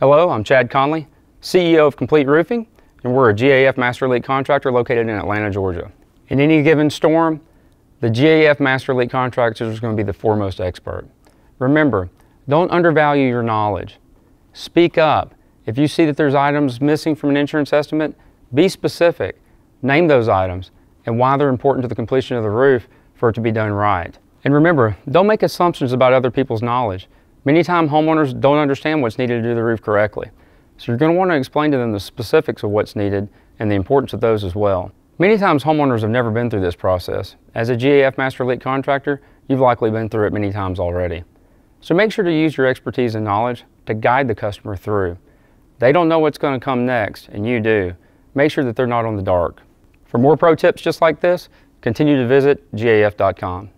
Hello, I'm Chad Conley, CEO of Complete Roofing, and we're a GAF Master Elite contractor located in Atlanta, Georgia. In any given storm, the GAF Master Elite contractor is going to be the foremost expert. Remember, don't undervalue your knowledge. Speak up. If you see that there's items missing from an insurance estimate, be specific. Name those items and why they're important to the completion of the roof for it to be done right. And remember, don't make assumptions about other people's knowledge. Many times homeowners don't understand what's needed to do the roof correctly. So you're going to want to explain to them the specifics of what's needed and the importance of those as well. Many times homeowners have never been through this process. As a GAF Master Elite contractor, you've likely been through it many times already. So make sure to use your expertise and knowledge to guide the customer through. They don't know what's going to come next, and you do. Make sure that they're not on the dark. For more pro tips just like this, continue to visit gaf.com.